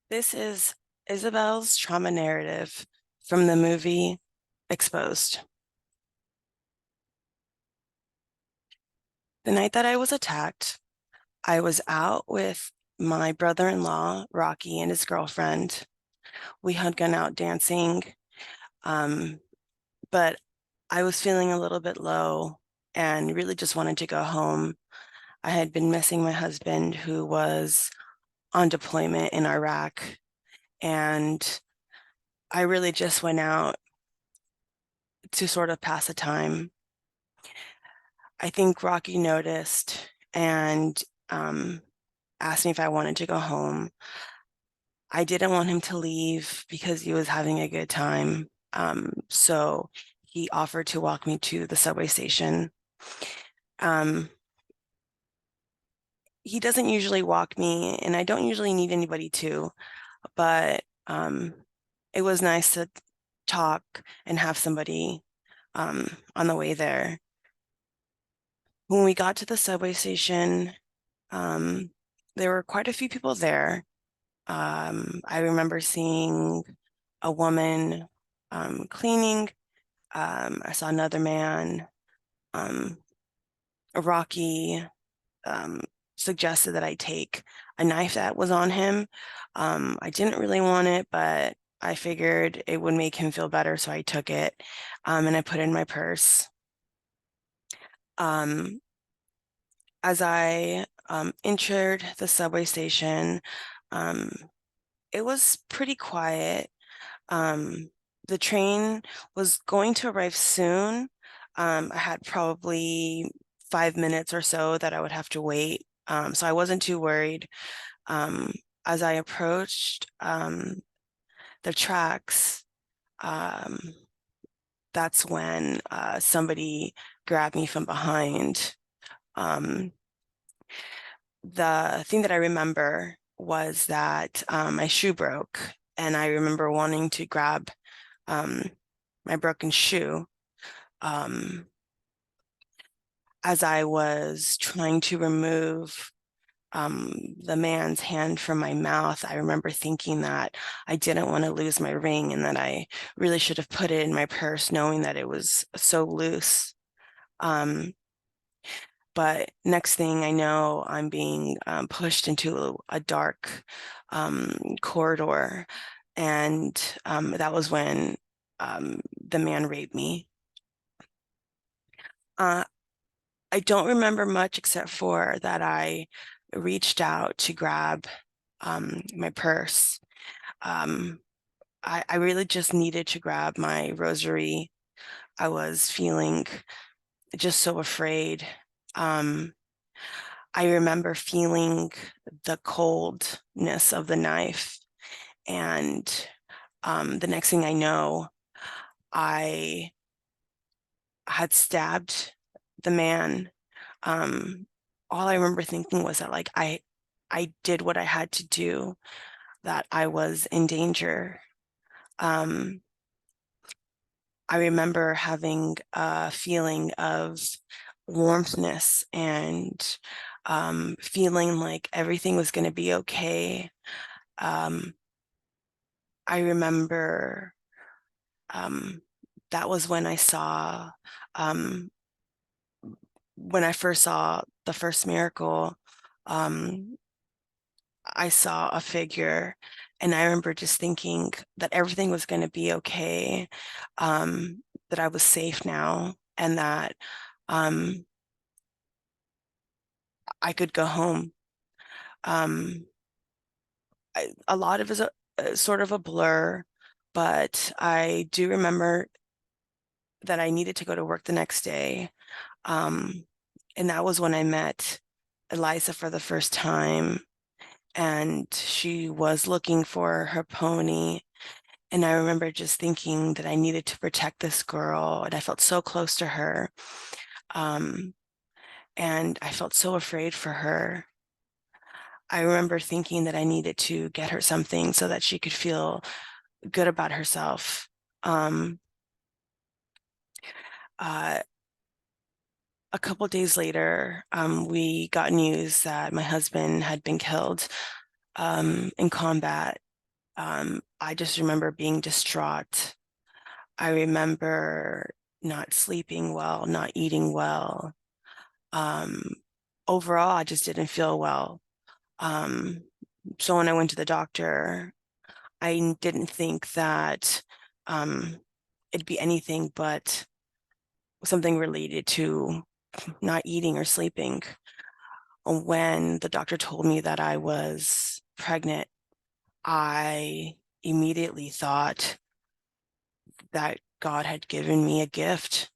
This is Isabel's trauma narrative from the movie Exposed. The night that I was attacked, I was out with my brother-in-law, Rocky, and his girlfriend. We had gone out dancing, um, but I was feeling a little bit low and really just wanted to go home. I had been missing my husband, who was on deployment in Iraq, and I really just went out to sort of pass the time. I think Rocky noticed and um, asked me if I wanted to go home. I didn't want him to leave because he was having a good time. So he offered to walk me to the subway station. Um, he doesn't usually walk me, and I don't usually need anybody to, but it was nice to talk and have somebody on the way there. When we got to the subway station, um, there were quite a few people there. I remember seeing a woman cleaning. I saw another man. Um, Rocky um, suggested that I take a knife that was on him. I didn't really want it, but I figured it would make him feel better, so I took it and I put it in my purse. Um, as I entered the subway station, um, it was pretty quiet. Um, the train was going to arrive soon. I had probably 5 minutes or so that I would have to wait. So I wasn't too worried. Um, as I approached the tracks, um, that's when somebody grabbed me from behind. Um, the thing that I remember was that my shoe broke, and I remember wanting to grab um, my broken shoe. Um, as I was trying to remove the man's hand from my mouth, I remember thinking that I didn't want to lose my ring and that I really should have put it in my purse, knowing that it was so loose. Um, but next thing I know, I'm being pushed into a dark corridor. And that was when the man raped me. Uh, I don't remember much except for that I reached out to grab my purse. Um, I really just needed to grab my rosary. I was feeling just so afraid. Um, I remember feeling the coldness of the knife. And the next thing I know, I had stabbed the man. Um, all I remember thinking was that like I did what I had to do, that I was in danger. Um, I remember having a feeling of warmthness and feeling like everything was going to be okay. Um, I remember um, that was um, when I first saw the first miracle. Um, I saw a figure, and I remember just thinking that everything was going to be okay, that I was safe now, and that um, I could go home. Um, a lot of it is sort of a blur, but I do remember that I needed to go to work the next day. Um, and that was when I met Eliza for the first time. And she was looking for her pony. And I remember just thinking that I needed to protect this girl. And I felt so close to her. Um, and I felt so afraid for her. I remember thinking that I needed to get her something so that she could feel good about herself. Um, uh, a couple days later, we got news that my husband had been killed in combat. I just remember being distraught. I remember not sleeping well, not eating well. Um, Overall, I just didn't feel well. Um, so when I went to the doctor, I didn't think that um, it'd be anything but something related to not eating or sleeping. When the doctor told me that I was pregnant, I immediately thought that God had given me a gift,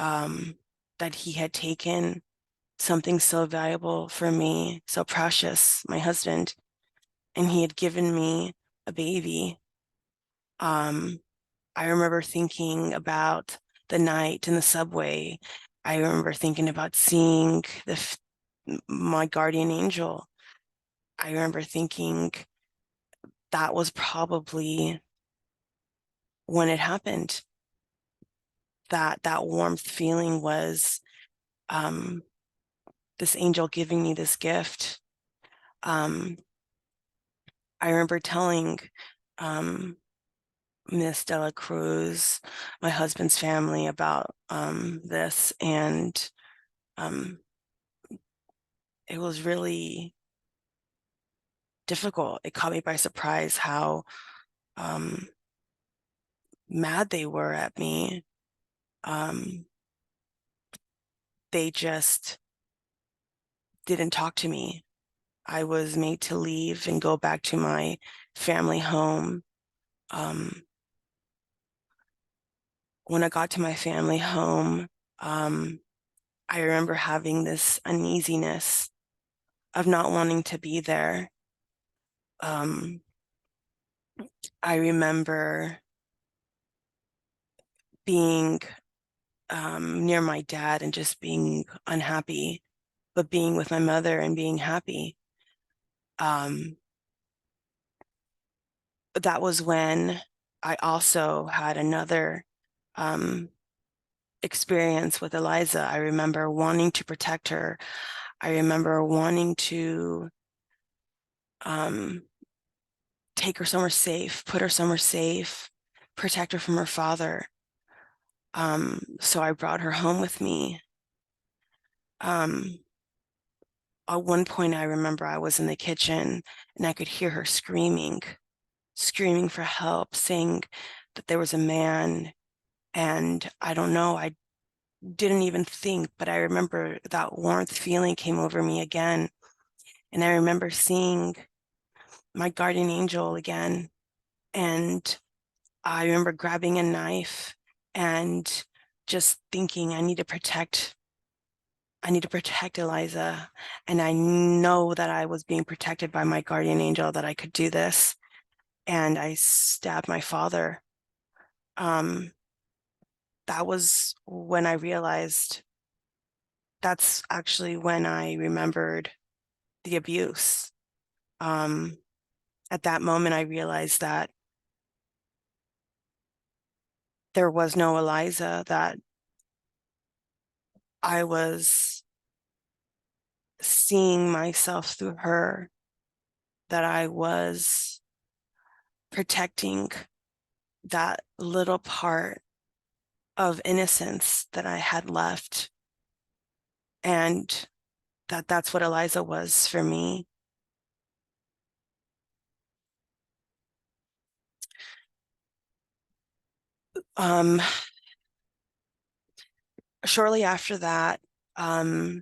um, that He had taken something so valuable for me, so precious, my husband, and He had given me a baby. Um, I remember thinking about the night in the subway. I remember thinking about seeing my guardian angel. I remember thinking that was probably when it happened. That warmth feeling was um, this angel giving me this gift. Um, I remember telling um, Miss Dela Cruz, my husband's family, about this, and um, it was really difficult. It caught me by surprise how um, mad they were at me. Um, they just didn't talk to me. I was made to leave and go back to my family home. Um, when I got to my family home, um, I remember having this uneasiness of not wanting to be there. Um, I remember being near my dad and just being unhappy, but being with my mother and being happy. Um, that was when I also had another um, experience with Eliza. I remember wanting to protect her. I remember wanting to um, take her somewhere safe, put her somewhere safe, protect her from her father. So I brought her home with me. Um, at one point, I remember I was in the kitchen and I could hear her screaming for help, saying that there was a man. And I don't know, I didn't even think, but I remember that warmth feeling came over me again. And I remember seeing my guardian angel again. And I remember grabbing a knife and just thinking, I need to protect Eliza. And I know that I was being protected by my guardian angel, that I could do this. And I stabbed my father. Um, that was when I realized that's actually when I remembered the abuse. Um, at that moment, I realized that there was no Eliza, that I was seeing myself through her, that I was protecting that little part of innocence that I had left, and that's what Eliza was for me. Um, Shortly after that, um,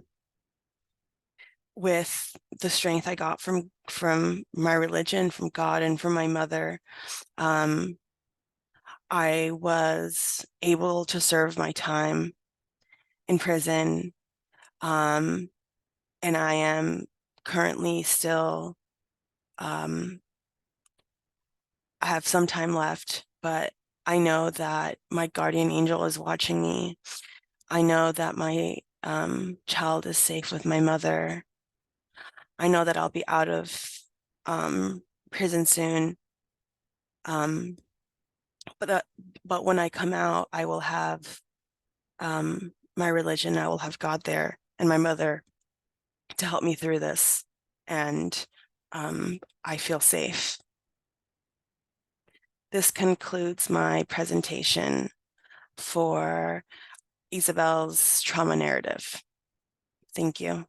with the strength I got from my religion, from God, and from my mother, um, I was able to serve my time in prison, um, and I am currently still. Um, I have some time left, but I know that my guardian angel is watching me. I know that my child is safe with my mother. I know that I'll be out of prison soon. Um, but uh, but when I come out, I will have my religion. I will have God there and my mother to help me through this, and I feel safe. This concludes my presentation for Isabel's trauma narrative. Thank you.